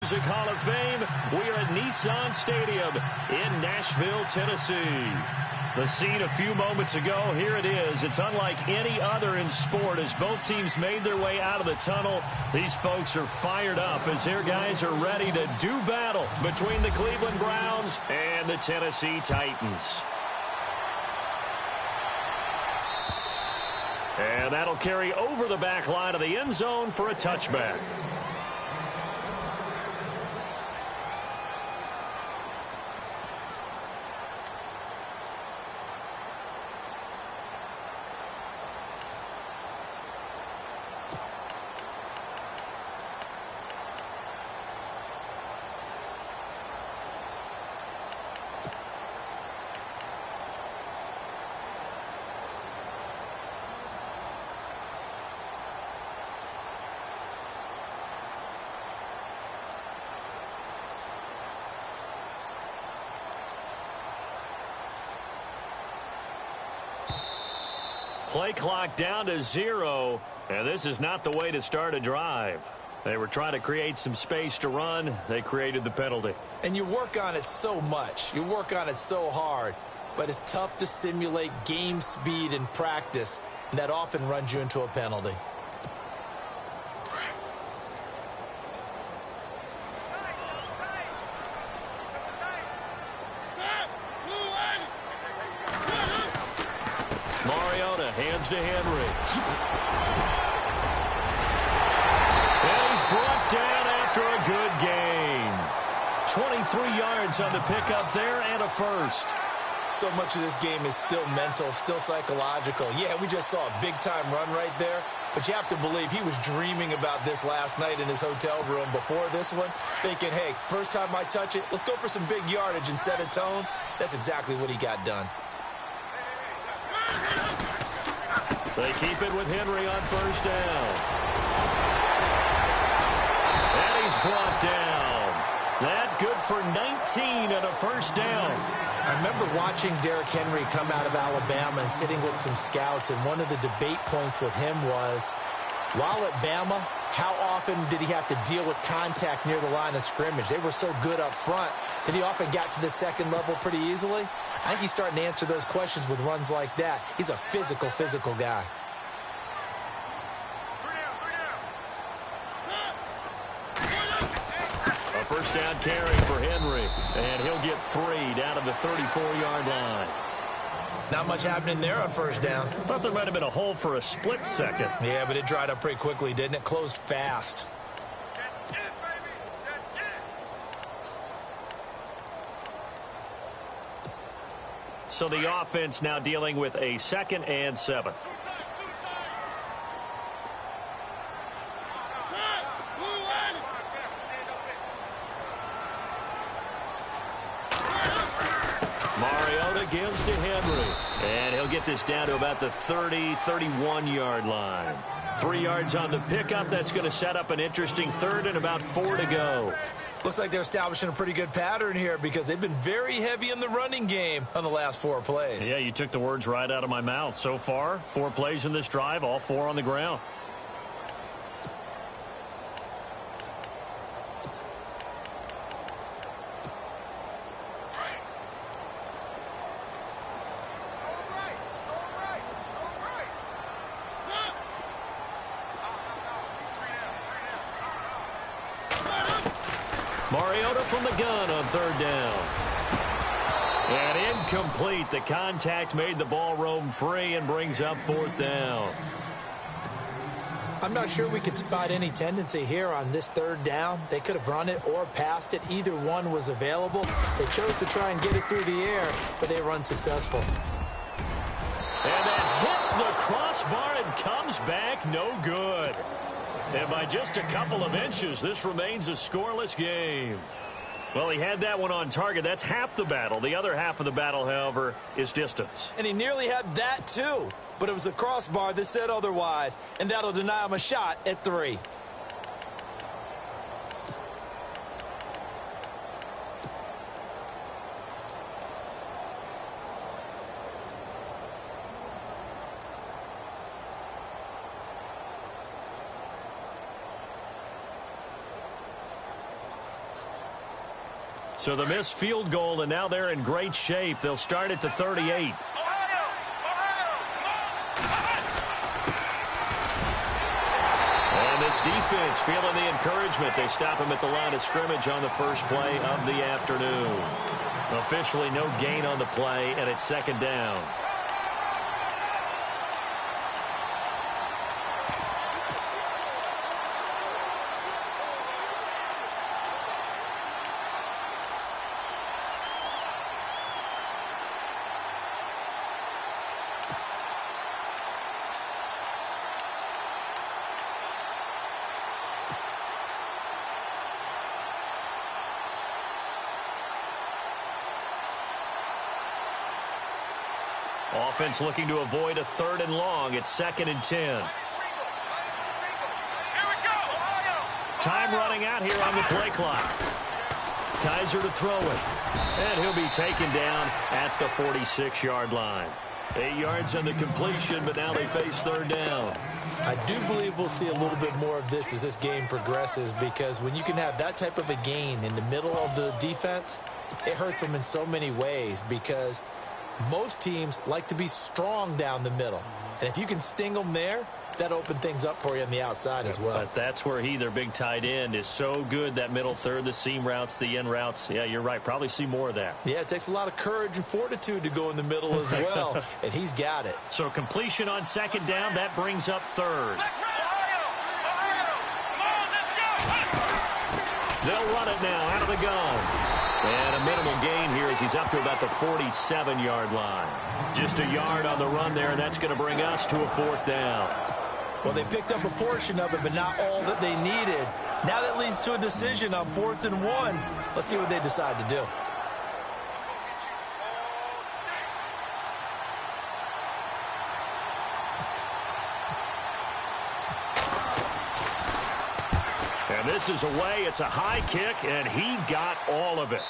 Music Hall of Fame. We are at Nissan Stadium in Nashville, Tennessee. The scene a few moments ago, here it is. It's unlike any other in sport as both teams made their way out of the tunnel. These folks are fired up as their guys are ready to do battle between the Cleveland Browns and the Tennessee Titans. And that'll carry over the back line of the end zone for a touchback. Play clock down to 0, and this is not the way to start a drive. They were trying to create some space to run. They created the penalty. And you work on it so much. You work on it so hard. But it's tough to simulate game speed in practice, and that often runs you into a penalty. Hands to Henry. And he's brought down after a good game. 23 yards on the pickup there and a first. So much of this game is still mental, still psychological. Yeah, we just saw a big-time run right there, but you have to believe he was dreaming about this last night in his hotel room before this one, thinking, hey, first time I touch it, let's go for some big yardage and set a tone. That's exactly what he got done. They keep it with Henry on first down. And he's brought down. That good for 19 and a first down. I remember watching Derrick Henry come out of Alabama and sitting with some scouts, and one of the debate points with him was, while at Bama, how often did he have to deal with contact near the line of scrimmage? They were so good up front that he often got to the second level pretty easily. I think he's starting to answer those questions with runs like that. He's a physical guy. A first down carry for Henry, and he'll get 3 down to the 34-yard line. Not much happening there on first down. Thought there might have been a hole for a split second. Yeah, but it dried up pretty quickly, didn't it? Closed fast. So the offense now dealing with a 2nd and 7. Mariota gives to Henry, and he'll get this down to about the 31-yard line. 3 yards on the pickup. That's going to set up an interesting third and about 4 to go. Looks like they're establishing a pretty good pattern here because they've been very heavy in the running game on the last 4 plays. Yeah, you took the words right out of my mouth. So far, 4 plays in this drive, all 4 on the ground. Mariota from the gun on 3rd down. And incomplete. The contact made the ball roam free and brings up 4th down. I'm not sure we could spot any tendency here on this 3rd down. They could have run it or passed it. Either one was available. They chose to try and get it through the air, but they were unsuccessful. And that hits the crossbar and comes back no good. And by just a couple of inches, this remains a scoreless game. Well, he had that one on target. That's half the battle. The other half of the battle, however, is distance. And he nearly had that, too. But it was the crossbar that said otherwise, and that'll deny him a shot at 3. So the missed field goal, and now they're in great shape. They'll start at the 38. And this defense feeling the encouragement. They stop him at the line of scrimmage on the first play of the afternoon. Officially no gain on the play, and it's second down. Offense looking to avoid a 3rd and long. It's 2nd and 10. Time running out here on the play clock. Kaiser to throw it. And he'll be taken down at the 46-yard line. 8 yards on the completion, but now they face 3rd down. I do believe we'll see a little bit more of this as this game progresses, because when you can have that type of a gain in the middle of the defense, it hurts them in so many ways, because most teams like to be strong down the middle. And if you can sting them there, that opens things up for you on the outside as well. But that's where their big tight end, is so good, that middle third, the seam routes, the in routes. Yeah, you're right. Probably see more of that. Yeah, it takes a lot of courage and fortitude to go in the middle as well, and he's got it. So completion on 2nd down, that brings up 3rd. They'll run it now out of the gun. And a minimal gain here as he's up to about the 47-yard line. Just a yard on the run there, and that's going to bring us to a 4th down. Well, they picked up a portion of it, but not all that they needed. Now that leads to a decision on 4th and 1. Let's see what they decide to do. And this is away. It's a high kick, and he got all of it.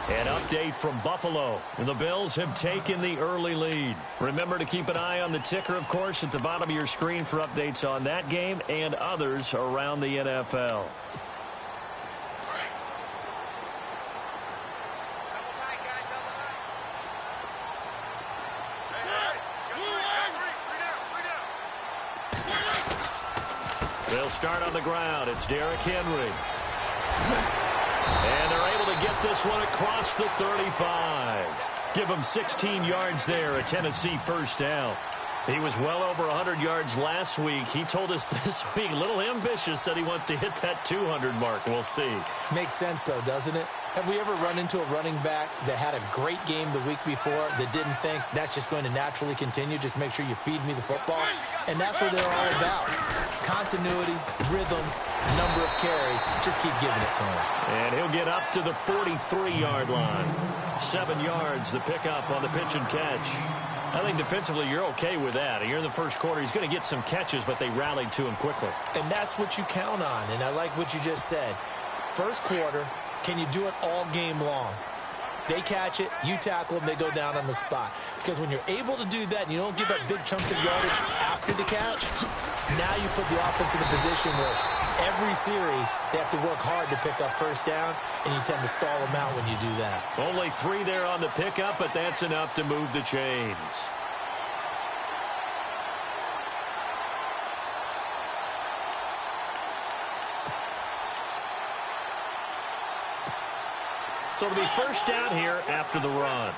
An update from Buffalo. The Bills have taken the early lead. Remember to keep an eye on the ticker, of course, at the bottom of your screen for updates on that game and others around the NFL. They'll start on the ground. It's Derrick Henry. And they're able to get this one across the 35. Give him 16 yards there, a Tennessee first down. He was well over 100 yards last week. He told us this week, a little ambitious, said he wants to hit that 200 mark. We'll see. Makes sense, though, doesn't it? Have we ever run into a running back that had a great game the week before that didn't think that's just going to naturally continue? Just make sure you feed me the football. And that's what they're all about. Continuity, rhythm, number of carries. Just keep giving it to him. And he'll get up to the 43-yard line. 7 yards, the pickup on the pitch and catch. I think defensively you're okay with that. You're in the first quarter. He's going to get some catches, but they rallied to him quickly. And that's what you count on. And I like what you just said. First quarter, can you do it all game long? They catch it, you tackle them, they go down on the spot. Because when you're able to do that and you don't give up big chunks of yardage after the catch, now you put the offense in a position where every series they have to work hard to pick up first downs, and you tend to stall them out when you do that. Only 3 there on the pickup, but that's enough to move the chains. So it'll be first down here after the run.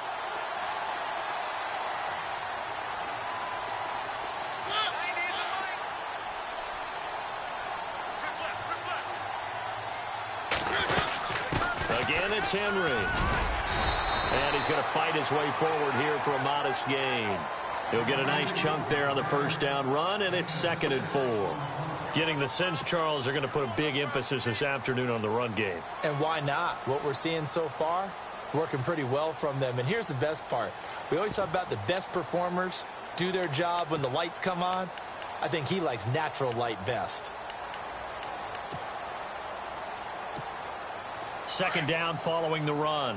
Again, it's Henry. And he's going to fight his way forward here for a modest gain. He'll get a nice chunk there on the first down run, and it's 2nd and 4. Getting the sense, Charles, they're going to put a big emphasis this afternoon on the run game. And why not? What we're seeing so far, working pretty well from them. And here's the best part. We always talk about the best performers do their job when the lights come on. I think he likes natural light best. 2nd down following the run.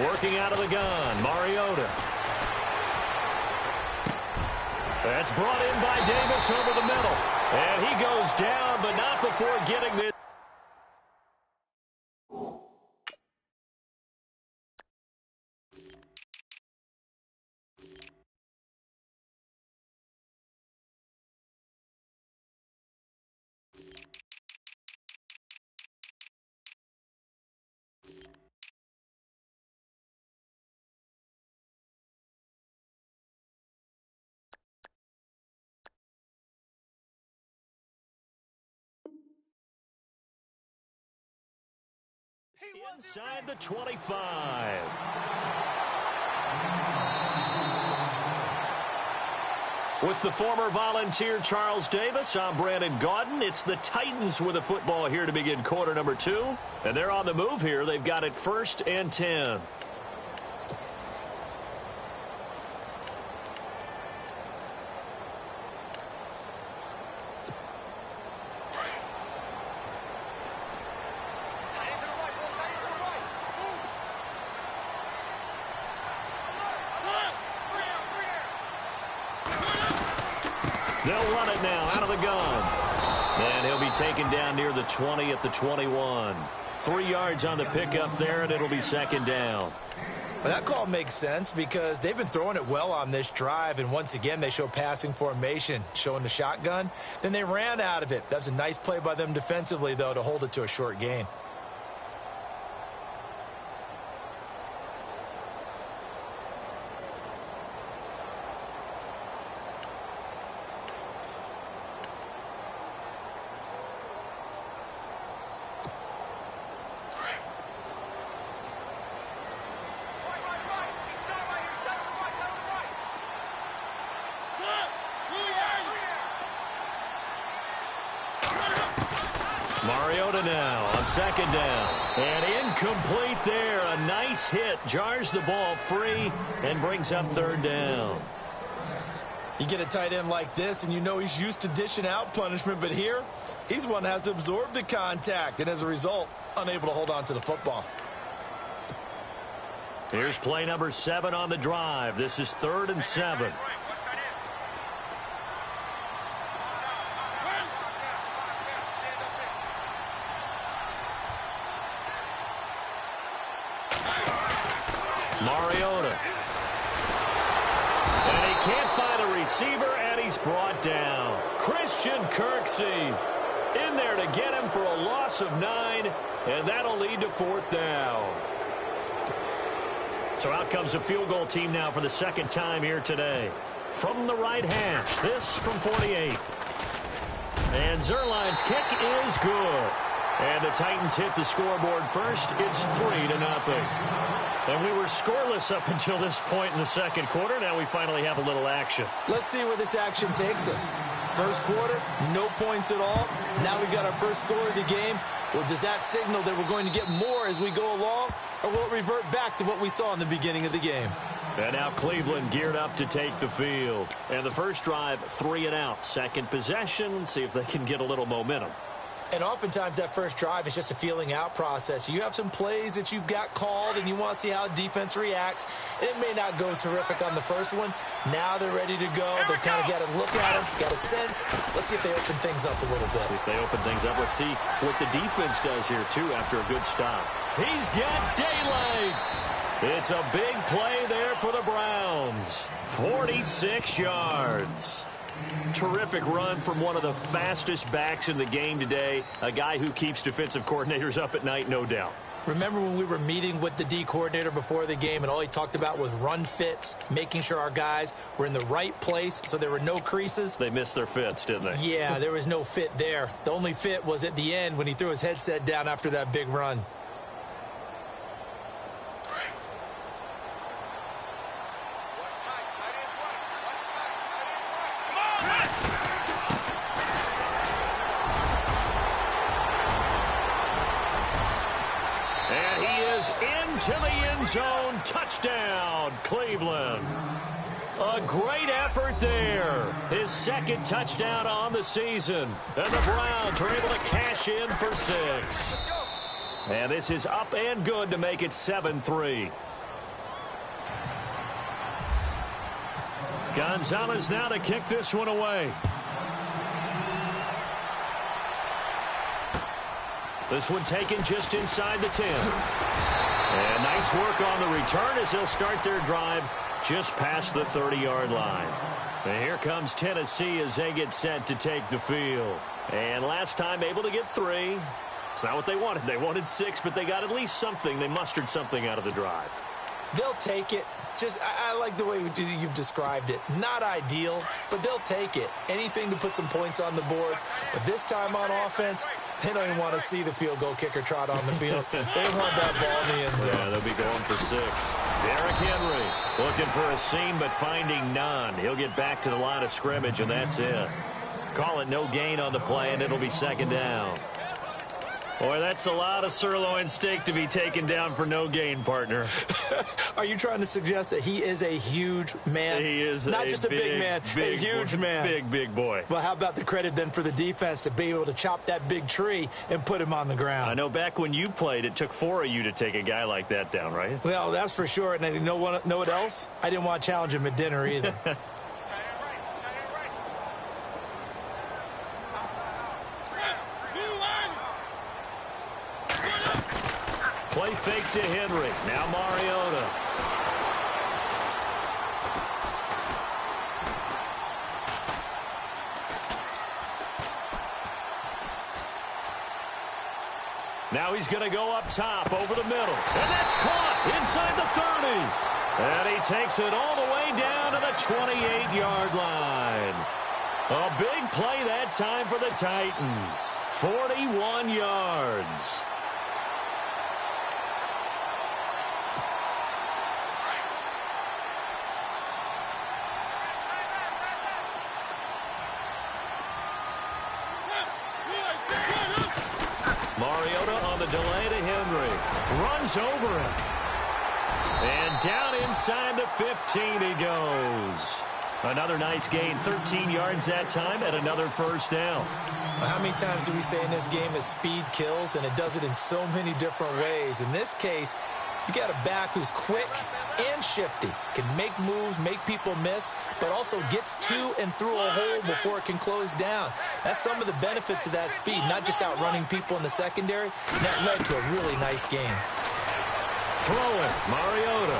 Working out of the gun, Mariota. That's brought in by Davis over the middle. And he goes down, but not before getting this. Inside the 25. With the former Volunteer Charles Davis, I'm Brandon Gaudin. It's the Titans with a football here to begin quarter number 2. And they're on the move here. They've got it 1st and 10. They'll run it now out of the gun. And he'll be taken down near the 20 at the 21. 3 yards on the pickup there, and it'll be 2nd down. Well, that call makes sense because they've been throwing it well on this drive, and once again they show passing formation, showing the shotgun. Then they ran out of it. That's a nice play by them defensively, though, to hold it to a short gain. Mariota now on 2nd down. And incomplete there. A nice hit. Jars the ball free and brings up 3rd down. You get a tight end like this, and you know he's used to dishing out punishment, but here, he's one that has to absorb the contact, and as a result, unable to hold on to the football. Here's play number 7 on the drive. This is 3rd and 7. Mariota. And he can't find a receiver, and he's brought down. Christian Kirksey in there to get him for a loss of 9, and that'll lead to 4th down. So out comes a field goal team now for the 2nd time here today. From the right hash, this from 48. And Zerline's kick is good. And the Titans hit the scoreboard first. It's 3-0. And we were scoreless up until this point in the 2nd quarter. Now we finally have a little action. Let's see where this action takes us. First quarter, no points at all. Now we got our first score of the game. Well, does that signal that we're going to get more as we go along? Or will it revert back to what we saw in the beginning of the game? And now Cleveland geared up to take the field. And the first drive, 3 and out. 2nd possession, see if they can get a little momentum. And oftentimes that first drive is just a feeling out process. You have some plays that you've got called and you want to see how defense reacts. It may not go terrific on the first one. Now they're ready to go. They've kind of got a look at them, got a sense. Let's see if they open things up a little bit. See if they open things up. Let's see what the defense does here, too, after a good stop. He's got daylight. It's a big play there for the Browns. 46 yards. Terrific run from one of the fastest backs in the game today. A guy who keeps defensive coordinators up at night, no doubt. Remember when we were meeting with the D coordinator before the game and all he talked about was run fits, making sure our guys were in the right place so there were no creases? They missed their fits, didn't they? Yeah, there was no fit there. The only fit was at the end when he threw his headset down after that big run. Into the end zone, touchdown, Cleveland. A great effort there. His 2nd touchdown on the season. And the Browns are able to cash in for 6. And this is up and good to make it 7-3. Gonzalez now to kick this one away. This one taken just inside the 10. And nice work on the return as they'll start their drive just past the 30-yard line. And here comes Tennessee as they get set to take the field. And last time able to get 3. It's not what they wanted. They wanted 6, but they got at least something. They mustered something out of the drive. They'll take it. I like the way you've described it. Not ideal, but they'll take it. Anything to put some points on the board. But this time on offense, they don't even want to see the field goal kicker trot on the field. They want that ball in the end zone. Yeah, they'll be going for 6. Derrick Henry looking for a seam, but finding none. He'll get back to the line of scrimmage, and that's it. Call it no gain on the play, and it'll be second down. Boy, that's a lot of sirloin steak to be taken down for no gain, partner. Are you trying to suggest that he is a huge man? He is not just a big man, a huge man. Big boy. Well, how about the credit then for the defense to be able to chop that big tree and put him on the ground? I know back when you played, it took 4 of you to take a guy like that down, right? Well, that's for sure. And you know what else? I didn't want to challenge him at dinner either. Play fake to Henry. Now Mariota. Now he's going to go up top over the middle. And that's caught inside the 30. And he takes it all the way down to the 28-yard line. A big play that time for the Titans. 41 yards. Mariota on the delay to Henry. Runs over him. And down inside the 15 he goes. Another nice gain. 13 yards that time and another first down. How many times do we say in this game that speed kills, and it does it in so many different ways? In this case, you got a back who's quick and shifty, can make moves, make people miss, but also gets to and through a hole before it can close down. That's some of the benefits of that speed, not just outrunning people in the secondary. That led to a really nice game. Throwing, Mariota.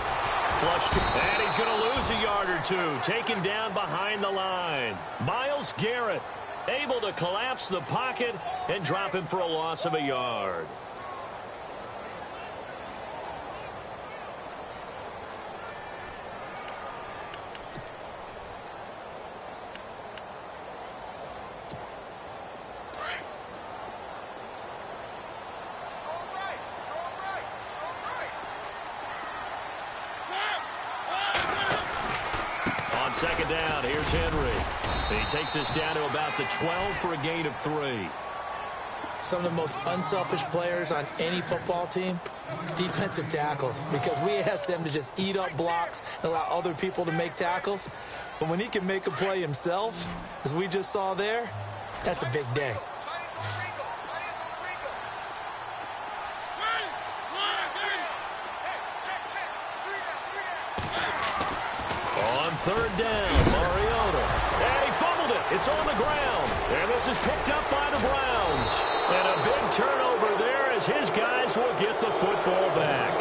Flushed, and he's going to lose a yard or 2. Taken down behind the line. Myles Garrett able to collapse the pocket and drop him for a loss of a yard. Second down, here's Henry. He takes us down to about the 12 for a gain of 3. Some of the most unselfish players on any football team, defensive tackles, because we ask them to just eat up blocks and allow other people to make tackles. But when he can make a play himself, as we just saw there, that's a big day. Third down, Mariota. And he fumbled it. It's on the ground. And this is picked up by the Browns. And a big turnover there as his guys will get the football back.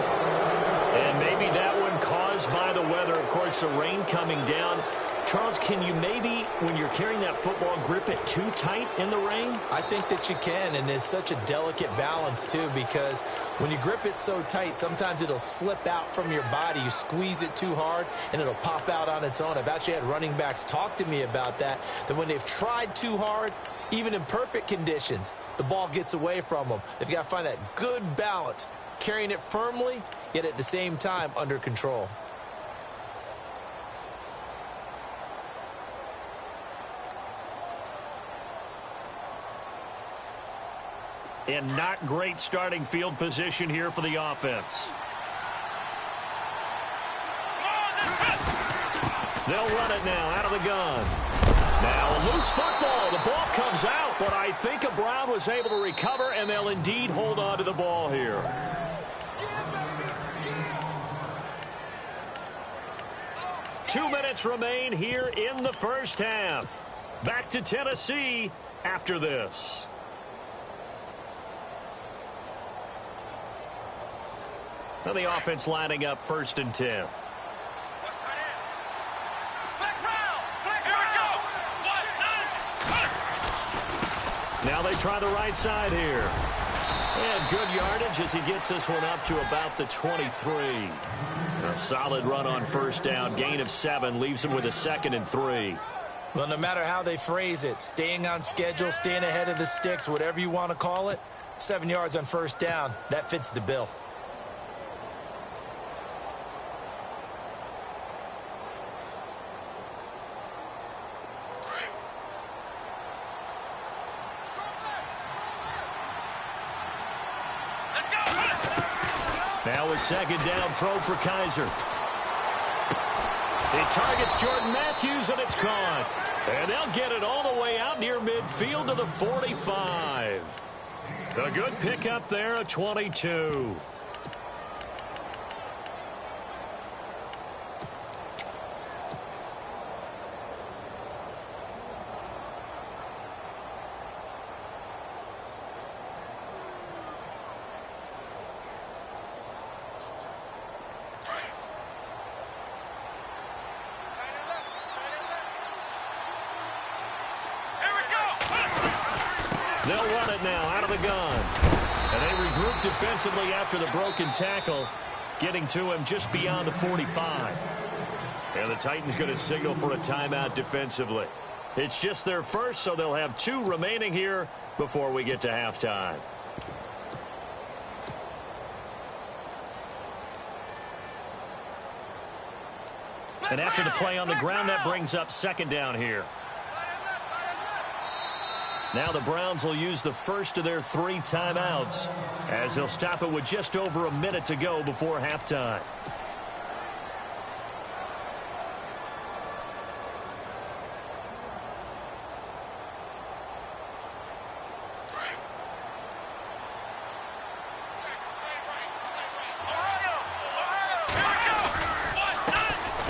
And maybe that one caused by the weather. Of course, the rain coming down. Charles, can you maybe, when you're carrying that football, grip it too tight in the rain? I think that you can, and it's such a delicate balance, too, because when you grip it so tight, sometimes it'll slip out from your body. You squeeze it too hard, and it'll pop out on its own. I've actually had running backs talk to me about that when they've tried too hard, even in perfect conditions, the ball gets away from them. They've got to find that good balance, carrying it firmly, yet at the same time under control. And not great starting field position here for the offense. They'll run it now out of the gun. Now a loose football. The ball comes out, but I think a Brown was able to recover, and they'll indeed hold on to the ball here. 2 minutes remain here in the first half. Back to Tennessee after this. Now the offense lining up 1st and 10. Now they try the right side here. And good yardage as he gets this one up to about the 23. A solid run on 1st down. Gain of 7 leaves him with a 2nd and 3. Well, no matter how they phrase it, staying on schedule, staying ahead of the sticks, whatever you want to call it, 7 yards on 1st down, that fits the bill. Now a 2nd down throw for Kaiser. It targets Jordan Matthews, and it's caught. And they'll get it all the way out near midfield to the 45. A good pickup there, a 22. They'll run it now out of the gun. And they regroup defensively after the broken tackle, getting to him just beyond the 45. And the Titans going to signal for a timeout defensively. It's just their first, so they'll have 2 remaining here before we get to halftime. And after the play on the ground, that brings up 2nd down here. Now the Browns will use the first of their 3 timeouts as they'll stop it with just over a minute to go before halftime.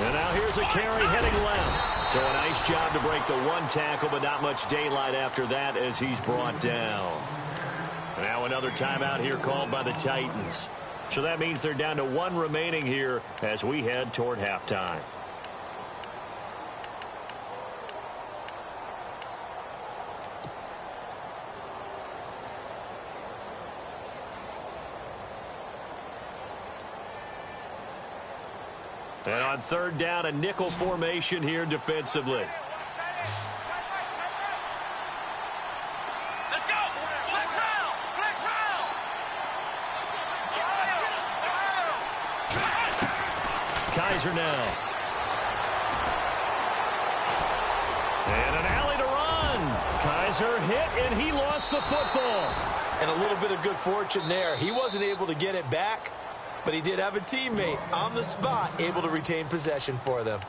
And now here's a carry heading left. So a nice job to break the 1 tackle, but not much daylight after that as he's brought down. Now another timeout here called by the Titans. So that means they're down to 1 remaining here as we head toward halftime. And on 3rd down, a nickel formation here defensively. Let's go! Flex round! Flex round! Kaiser now. And an alley to run. Kaiser hit, and he lost the football. And a little bit of good fortune there. He wasn't able to get it back, but he did have a teammate on the spot able to retain possession for them.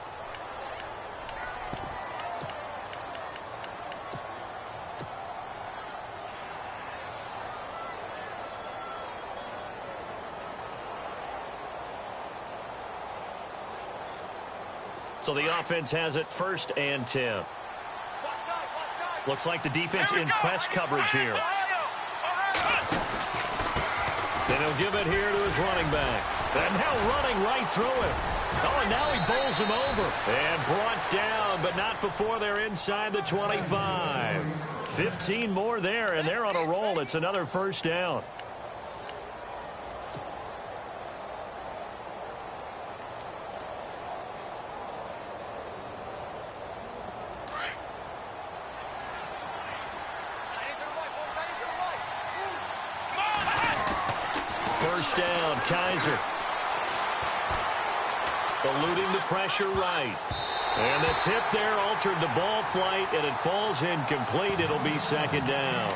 So the offense has it 1st and 10. Looks like the defense in press coverage here. And he'll give it here to his running back. And now running right through it. Oh, and now he bowls him over. And brought down, but not before they're inside the 25. 15 more there, and they're on a roll. It's another 1st down. First down, Kaiser. Eluding the pressure right. And the tip there altered the ball flight, and it falls incomplete. It'll be 2nd down.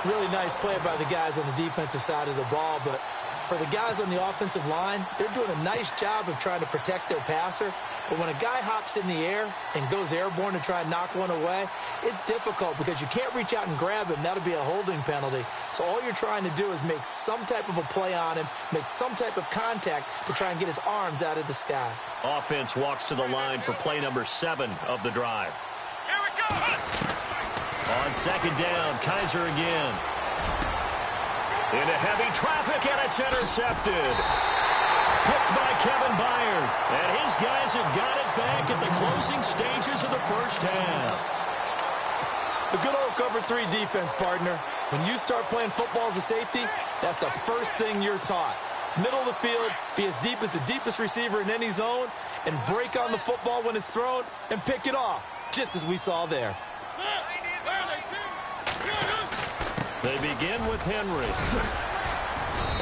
Really nice play by the guys on the defensive side of the ball, but For the guys on the offensive line, they're doing a nice job of trying to protect their passer. But when a guy hops in the air and goes airborne to try and knock one away, it's difficult because you can't reach out and grab him. That'll be a holding penalty. So all you're trying to do is make some type of a play on him, make some type of contact to try and get his arms out of the sky. Offense walks to the line for play number 7 of the drive. Here we go. On second down, Kaiser again. Into heavy traffic, and it's intercepted. Picked by Kevin Byard. And his guys have got it back at the closing stages of the first half. The good old cover 3 defense, partner. When you start playing football as a safety, that's the first thing you're taught. Middle of the field, be as deep as the deepest receiver in any zone, and break on the football when it's thrown and pick it off, just as we saw there. They begin with Henry.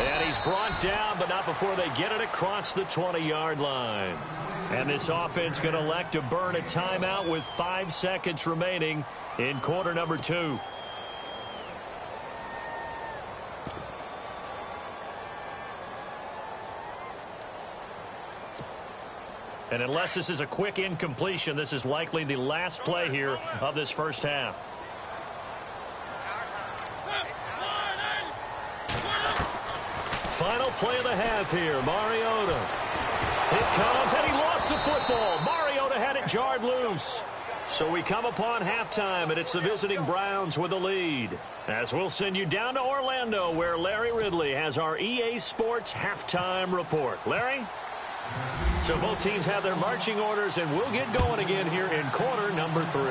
And he's brought down, but not before they get it across the 20-yard line. And this offense going to elect to burn a timeout with 5 seconds remaining in quarter number 2. And unless this is a quick incompletion, this is likely the last play here of this first half. Final play of the half here, Mariota. It comes, and he lost the football. Mariota had it jarred loose. So we come upon halftime, and it's the visiting Browns with the lead. As we'll send you down to Orlando, where Larry Ridley has our EA Sports halftime report. Larry? So both teams have their marching orders, and we'll get going again here in quarter number 3.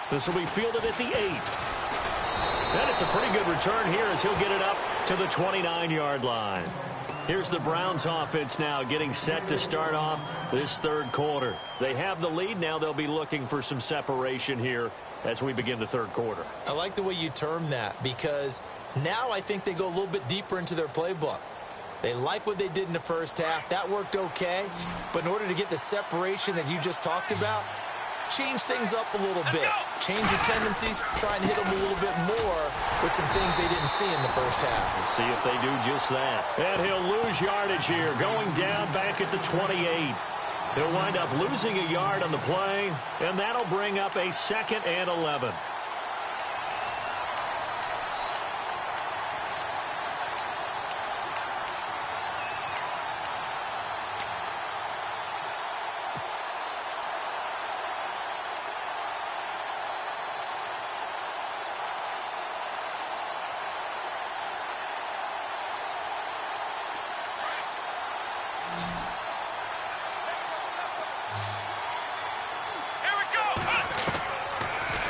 This will be fielded at the 8. And it's a pretty good return here as he'll get it up to the 29-yard line. Here's the Browns offense now getting set to start off this third quarter. They have the lead. Now they'll be looking for some separation here as we begin the third quarter. I like the way you term that because now I think they go a little bit deeper into their playbook. They like what they did in the first half. That worked okay. But in order to get the separation that you just talked about, change things up a little bit. Change your tendencies. Try and hit them a little bit more with some things they didn't see in the first half. Let's see if they do just that. And he'll lose yardage here, going down back at the 28. He'll wind up losing a yard on the play, and that'll bring up a 2nd and 11.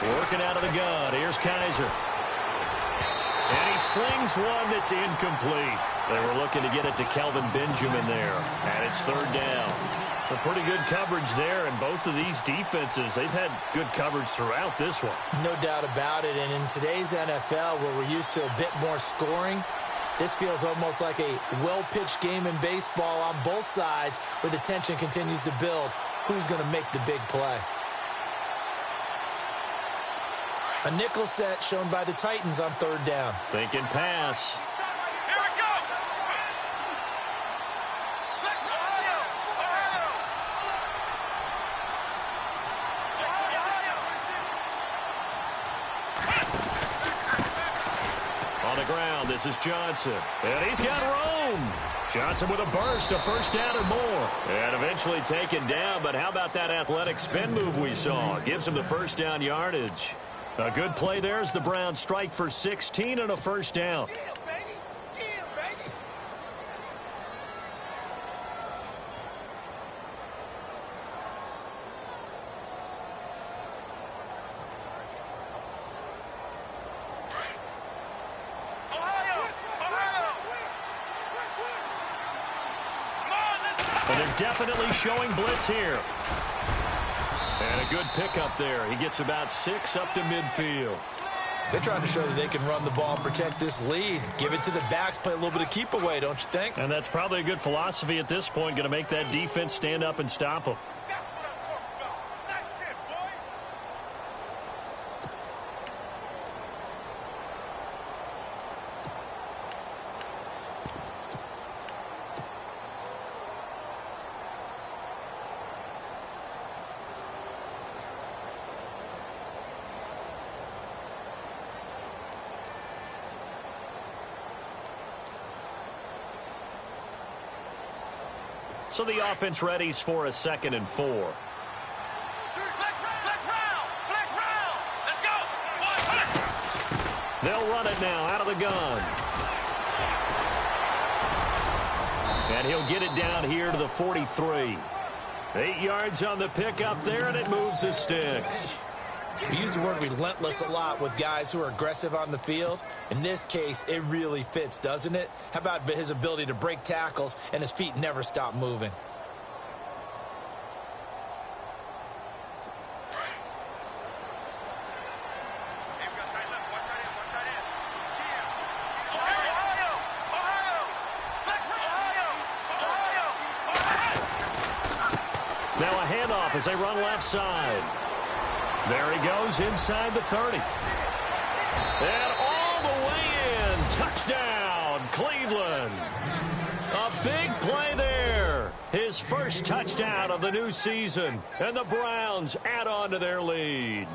Working out of the gun. Here's Kaiser. And he slings one that's incomplete. They were looking to get it to Kelvin Benjamin there. And it's third down. A pretty good coverage there. And both of these defenses, they've had good coverage throughout this one. No doubt about it. And in today's NFL, where we're used to a bit more scoring, this feels almost like a well-pitched game in baseball on both sides where the tension continues to build. Who's going to make the big play? A nickel set shown by the Titans on third down. Thinking pass. Here we go. On the ground, this is Johnson. And he's got room. Johnson with a burst, a first down or more. And eventually taken down, but how about that athletic spin move we saw? Gives him the first down yardage. A good play there as the Browns strike for 16 and a first down. And they're definitely showing blitz here. And a good pickup there. He gets about 6 up to midfield. They're trying to show that they can run the ball and protect this lead. Give it to the backs, play a little bit of keep away, don't you think? And that's probably a good philosophy at this point, going to make that defense stand up and stop them. That's what I'm talking about. That's it, boy. So the offense readies for a 2nd and 4. Flex round. Let's go. They'll run it now out of the gun. And he'll get it down here to the 43. 8 yards on the pickup there, and it moves the sticks. We use the word relentless a lot with guys who are aggressive on the field. In this case, it really fits, doesn't it? How about his ability to break tackles and his feet never stop moving? Now a handoff as they run left side. There he goes inside the 30. And all the way in. Touchdown, Cleveland. A big play there. His first touchdown of the new season. And the Browns add on to their lead.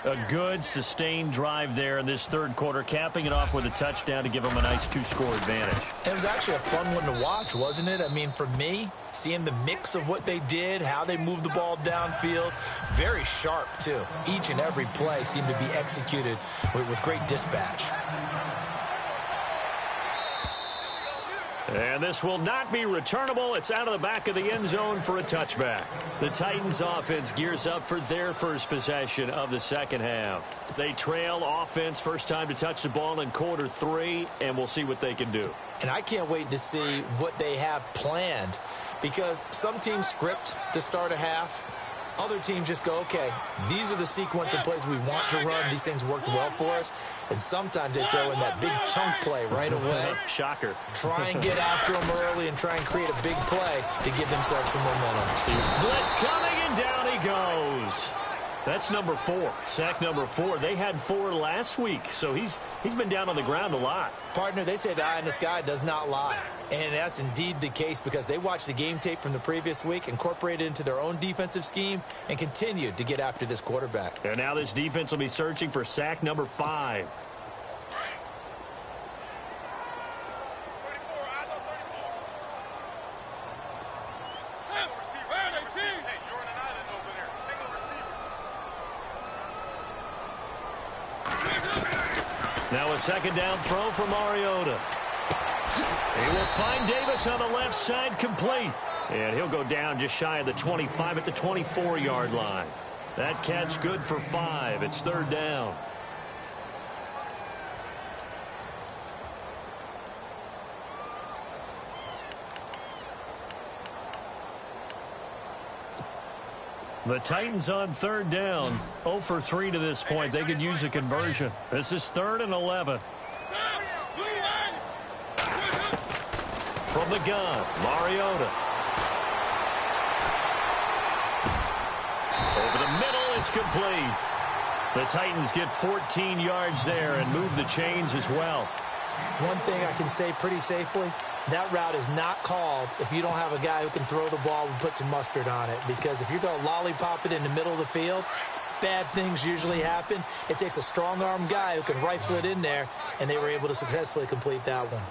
A good, sustained drive there in this third quarter, capping it off with a touchdown to give them a nice 2-score advantage. It was actually a fun one to watch, wasn't it? I mean, for me, seeing the mix of what they did, how they moved the ball downfield, very sharp, too. Each and every play seemed to be executed with great dispatch. And this will not be returnable. It's out of the back of the end zone for a touchback. The Titans offense gears up for their first possession of the second half. They trail offense, first time to touch the ball in quarter 3, and we'll see what they can do. And I can't wait to see what they have planned, because some teams script to start a half. Other teams just go, okay, these are the sequence of plays we want to run. These things worked well for us. And sometimes they throw in that big chunk play right away. Shocker. Try and get after them early and try and create a big play to give themselves some momentum. Blitz coming, and down he goes. That's number 4. Sack number 4. They had 4 last week, so he's been down on the ground a lot. Partner, they say the eye in the sky does not lie. And that's indeed the case, because they watched the game tape from the previous week, incorporated it into their own defensive scheme, and continued to get after this quarterback. And now this defense will be searching for sack number 5. Now a second down throw for Mariota. He will find Davis on the left side, complete. And he'll go down just shy of the 25 at the 24-yard line. That catch good for 5. It's third down. The Titans on third down. 0 for 3 to this point. They could use a conversion. This is 3rd and 11. From the gun, Mariota. Over the middle, it's complete. The Titans get 14 yards there and move the chains as well. One thing I can say pretty safely, that route is not called if you don't have a guy who can throw the ball and put some mustard on it. Because if you're going to lollipop it in the middle of the field, bad things usually happen. It takes a strong-arm guy who can rifle it in there, and they were able to successfully complete that one.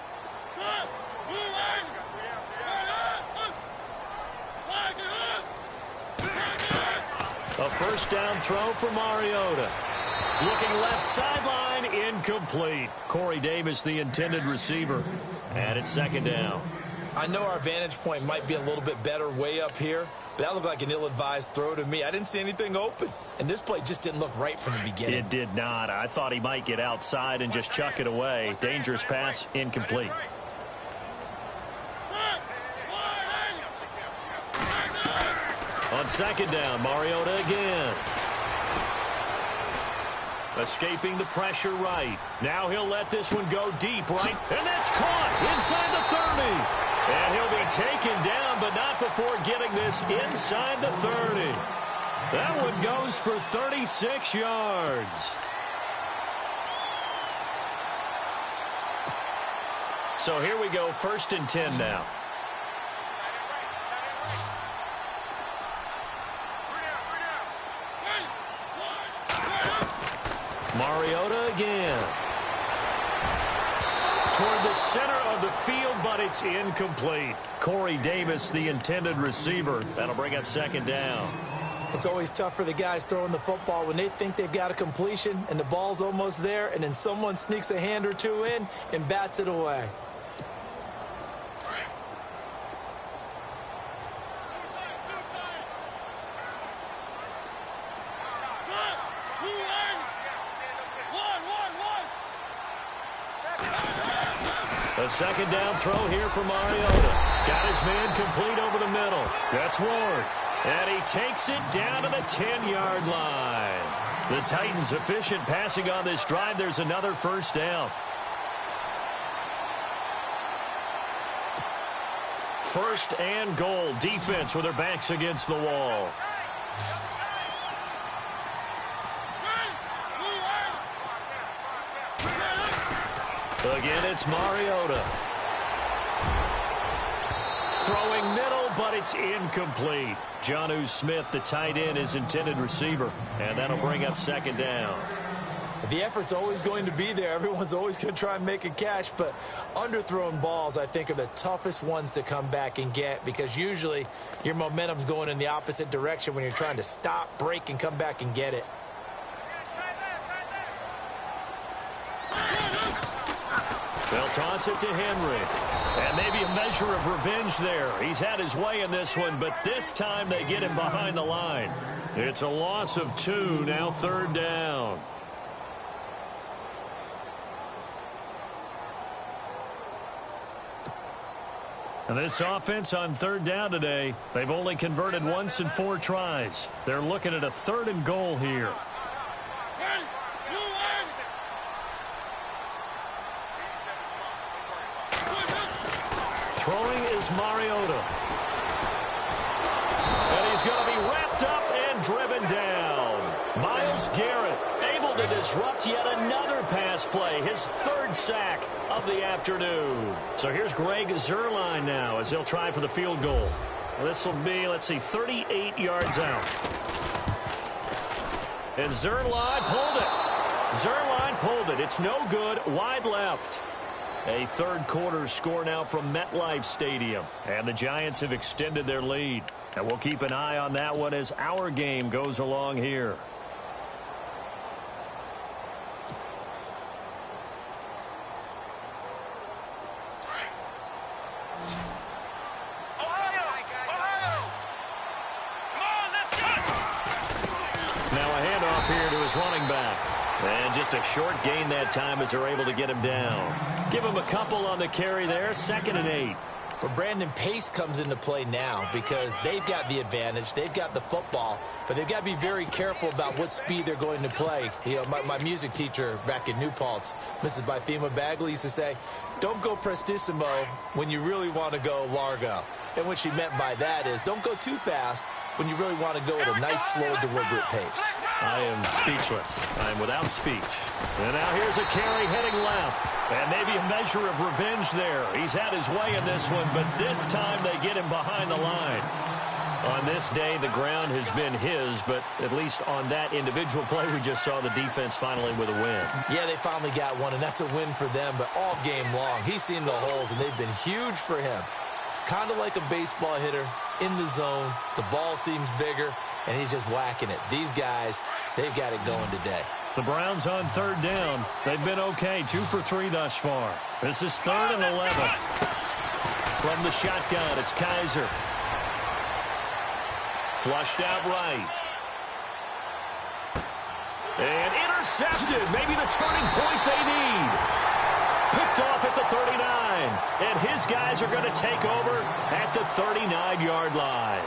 A first down throw for Mariota. Looking left sideline, incomplete. Corey Davis, the intended receiver. And it's second down. I know our vantage point might be a little bit better way up here, but that looked like an ill-advised throw to me. I didn't see anything open, and this play just didn't look right from the beginning. It did not. I thought he might get outside and just chuck it away. Dangerous pass, incomplete. On second down, Mariota again. Escaping the pressure right. Now he'll let this one go deep right. And that's caught inside the 30. And he'll be taken down, but not before getting this inside the 30. That one goes for 36 yards. So here we go, 1st and 10 now. Mariota again. toward the center of the field, but it's incomplete. Corey Davis, the intended receiver. That'll bring up second down. It's always tough for the guys throwing the football when they think they've got a completion and the ball's almost there, and then someone sneaks a hand or two in and bats it away. A second down throw here for Mariota. Got his man complete over the middle. That's Ward. And he takes it down to the 10-yard line. The Titans efficient passing on this drive. There's another first down. First and goal. Defense with their backs against the wall. Again, it's Mariota. Throwing middle, but it's incomplete. Jonnu Smith, the tight end, is intended receiver. And that'll bring up second down. The effort's always going to be there. Everyone's always going to try and make a catch, but underthrown balls, I think, are the toughest ones to come back and get because usually your momentum's going in the opposite direction when you're trying to stop, break, and come back and get it. They'll toss it to Henry. And maybe a measure of revenge there. He's had his way in this one, but this time they get him behind the line. It's a loss of 2, now third down. And this offense on third down today, they've only converted once in 4 tries. They're looking at a 3rd and goal here. Throwing is Mariota. And he's going to be wrapped up and driven down. Myles Garrett able to disrupt yet another pass play. His 3rd sack of the afternoon. So here's Greg Zuerlein now as he'll try for the field goal. This will be, let's see, 38 yards out. And Zuerlein pulled it. Zuerlein pulled it. It's no good. Wide left. A third quarter score now from MetLife Stadium. And the Giants have extended their lead. And we'll keep an eye on that one as our game goes along here. Now a handoff here to his running back. And just a short gain that time as they're able to get him down. Give him a couple on the carry there. 2nd and 8. For Brandon, pace comes into play now because they've got the advantage. They've got the football, but they've got to be very careful about what speed they're going to play. You know, my music teacher back in New Paltz, Mrs. Bythema Bagley, used to say, don't go prestissimo when you really want to go largo. And what she meant by that is don't go too fast when you really want to go at a nice, slow, deliberate pace. I am speechless. I am without speech. And now here's a carry heading left. And maybe a measure of revenge there. He's had his way in this one, but this time they get him behind the line. On this day, the ground has been his, but at least on that individual play, we just saw the defense finally with a win. Yeah, they finally got one, and that's a win for them, but all game long, he's seen the holes, and they've been huge for him. Kind of like a baseball hitter in the zone. The ball seems bigger, and he's just whacking it. These guys, they've got it going today. The Browns on third down. They've been okay, 2 for 3 thus far. This is 3rd and 11. From the shotgun, it's Kaiser. Flushed out right. And intercepted. Maybe the turning point they need. Picked off at the 39. And his guys are going to take over at the 39-yard line.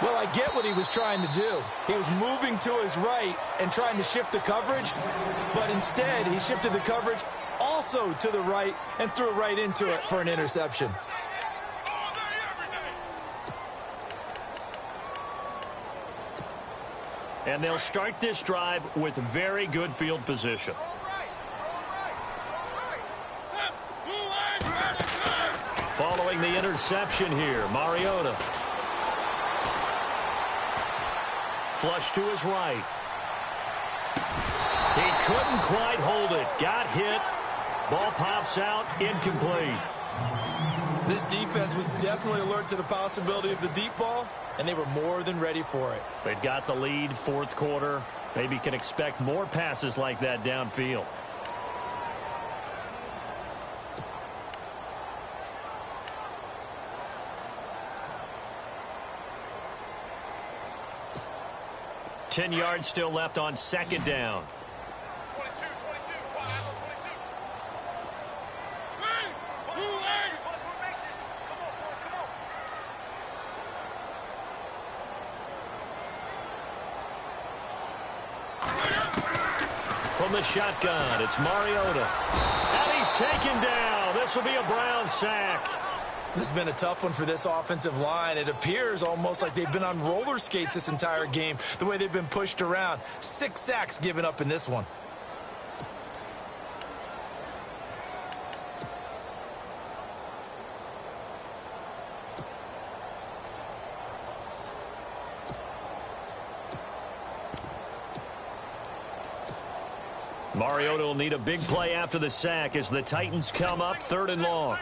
Well, I get what he was trying to do. He was moving to his right and trying to shift the coverage, but instead he shifted the coverage also to the right and threw right into it for an interception. And they'll start this drive with very good field position. Following the interception here, Mariota. Flush to his right. He couldn't quite hold it. Got hit. Ball pops out, incomplete. This defense was definitely alert to the possibility of the deep ball, and they were more than ready for it. They've got the lead, fourth quarter. Maybe can expect more passes like that downfield. Ten yards still left on second down. 22, 22, 22. From the shotgun, it's Mariota. And he's taken down. This will be a Brown sack. This has been a tough one for this offensive line. It appears almost like they've been on roller skates this entire game, the way they've been pushed around. 6 sacks given up in this one. Mariota will need a big play after the sack as the Titans come up 3rd and long.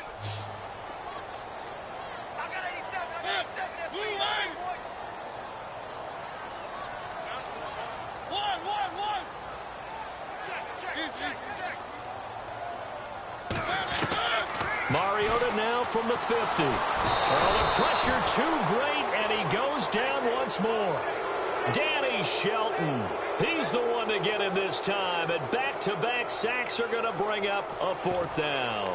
Mariota now from the 50. Oh, the pressure too great, and he goes down once more. Danny Shelton. He's the one to get him this time, and back-to-back sacks are going to bring up a 4th down.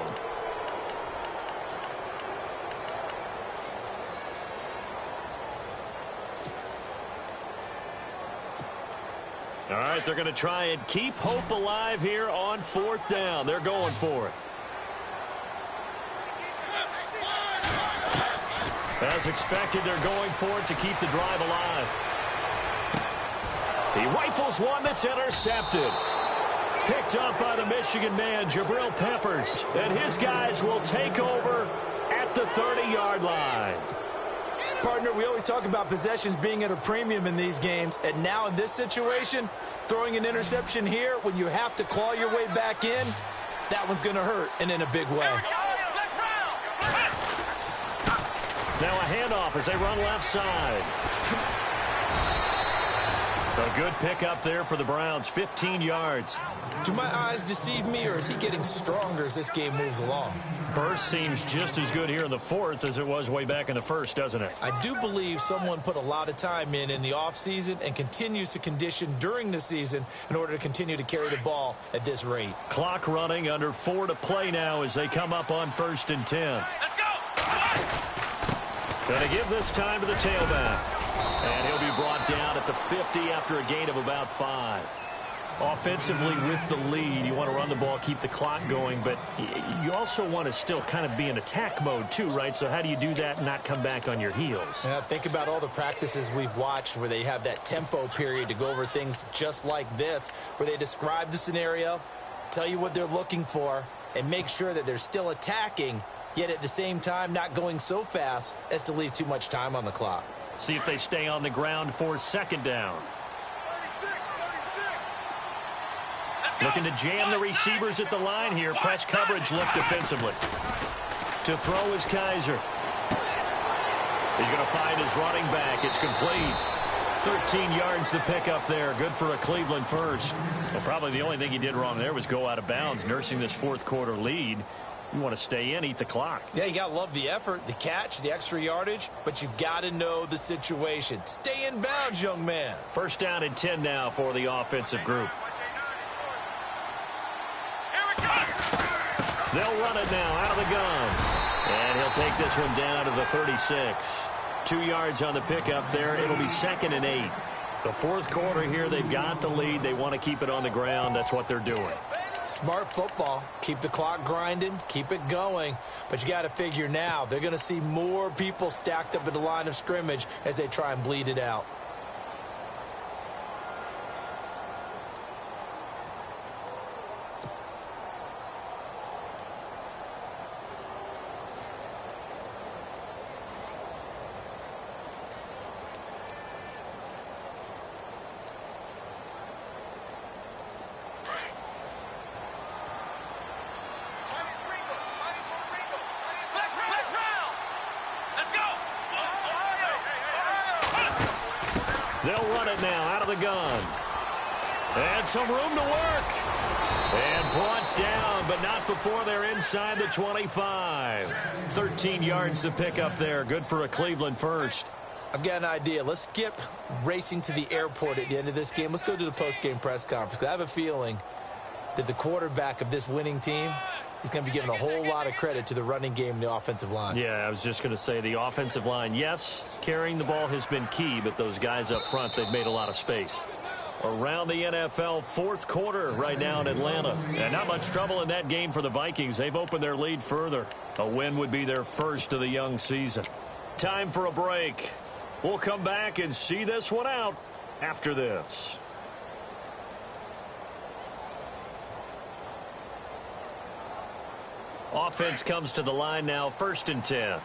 All right, they're going to try and keep hope alive here on 4th down. They're going for it. As expected, they're going for it to keep the drive alive. He rifles one that's intercepted. Picked up by the Michigan man, Jabril Peppers. And his guys will take over at the 30-yard line. Partner, we always talk about possessions being at a premium in these games. And now in this situation, throwing an interception here when you have to claw your way back in, that one's going to hurt, and in a big way. Now a handoff as they run left side. A good pickup there for the Browns, 15 yards. Do my eyes deceive me, or is he getting stronger as this game moves along? Burst seems just as good here in the 4th as it was way back in the 1st, doesn't it? I do believe someone put a lot of time in the offseason and continues to condition during the season in order to continue to carry the ball at this rate. Clock running, under 4 to play now as they come up on 1st and 10. Let's go! Going to give this time to the tailback. And he'll be brought down at the 50 after a gain of about 5. Offensively with the lead, you want to run the ball, keep the clock going, but you also want to still kind of be in attack mode too, right? So how do you do that and not come back on your heels? Yeah, think about all the practices we've watched where they have that tempo period to go over things just like this, where they describe the scenario, tell you what they're looking for, and make sure that they're still attacking, yet at the same time not going so fast as to leave too much time on the clock. See if they stay on the ground for 2nd down. 36. Looking to jam the receivers at the line here. Press coverage look defensively. To throw is Kaiser. He's going to find his running back. It's complete. 13 yards to pick up there. Good for a Cleveland first. Well, probably the only thing he did wrong there was go out of bounds, nursing this 4th quarter lead. You want to stay in, eat the clock. Yeah, you got to love the effort, the catch, the extra yardage, but you got to know the situation. Stay in bounds, young man. 1st down and 10 now for the offensive group. They'll run it now out of the gun. And he'll take this one down to the 36. 2 yards on the pickup there. It'll be 2nd and 8. The 4th quarter here, they've got the lead. They want to keep it on the ground. That's what they're doing. Smart football. Keep the clock grinding. Keep it going. But you got to figure now, they're going to see more people stacked up at the line of scrimmage as they try and bleed it out. They'll run it now out of the gun. And some room to work. And brought down, but not before they're inside the 25. 13 yards to pick up there. Good for a Cleveland first. I've got an idea. Let's skip racing to the airport at the end of this game. Let's go to the post-game press conference. I have a feeling that the quarterback of this winning team is going to be giving a whole lot of credit to the running game and the offensive line. Yeah, I was just going to say the offensive line, yes, carrying the ball has been key, but those guys up front, they've made a lot of space. Around the NFL, fourth quarter right now in Atlanta. And not much trouble in that game for the Vikings. They've opened their lead further. A win would be their first of the young season. Time for a break. We'll come back and see this one out after this. Offense comes to the line now, 1st and 10.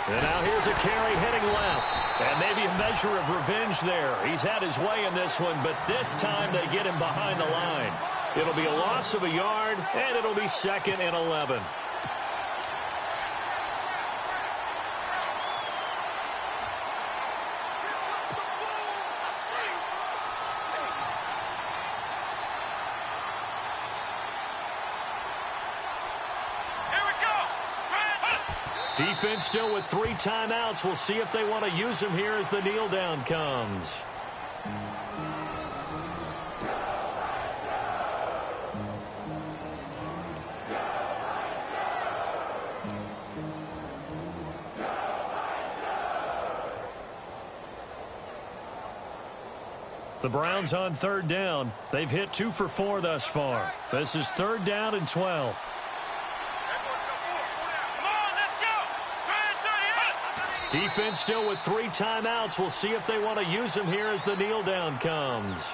And now here's a carry heading left. And maybe a measure of revenge there. He's had his way in this one, but this time they get him behind the line. It'll be a loss of a yard, and it'll be 2nd and 11. Defense still with 3 timeouts. We'll see if they want to use them here as the kneel down comes. The Browns on 3rd down. They've hit 2 for 4 thus far. This is 3rd down and 12. Defense still with 3 timeouts. We'll see if they want to use them here as the kneel down comes.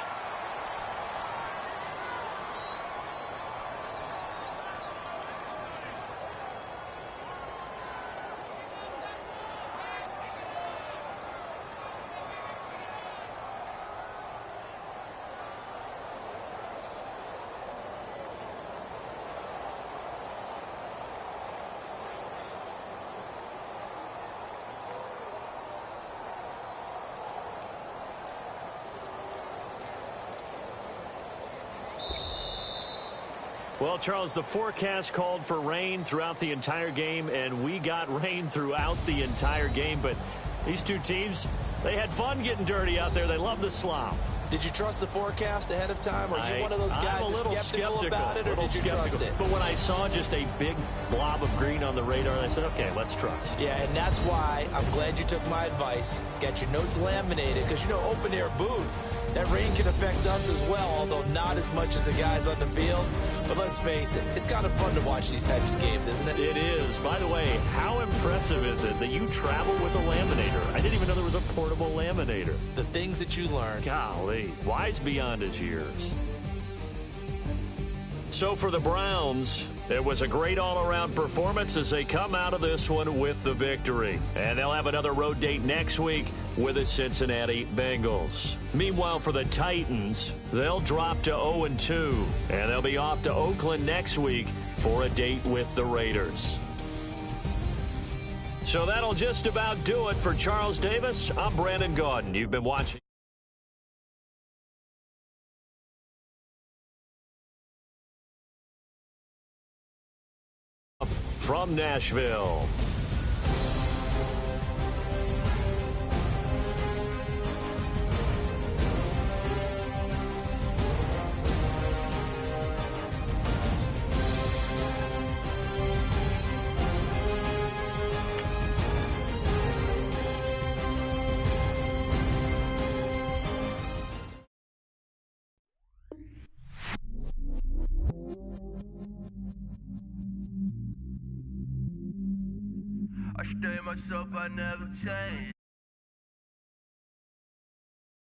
Well, Charles, the forecast called for rain throughout the entire game, and we got rain throughout the entire game. But these two teams, they had fun getting dirty out there. They love the slop. Did you trust the forecast ahead of time? Are you one of those guys that's skeptical about it, or did you trust it? But when I saw just a big blob of green on the radar, I said, okay, let's trust. Yeah, and that's why I'm glad you took my advice. Get your notes laminated, because, you know, open-air booth, that rain can affect us as well, although not as much as the guys on the field. But let's face it, it's kind of fun to watch these types of games, isn't it? It is. By the way, how impressive is it that you travel with a laminator? I didn't even know there was a portable laminator. The things that you learn. Golly, wise beyond his years. So for the Browns, it was a great all-around performance as they come out of this one with the victory. And they'll have another road date next week with the Cincinnati Bengals. Meanwhile, for the Titans, they'll drop to 0-2, and they'll be off to Oakland next week for a date with the Raiders. So that'll just about do it for Charles Davis. I'm Brandon Gaudin. You've been watching. From Nashville. I stay myself, I never change.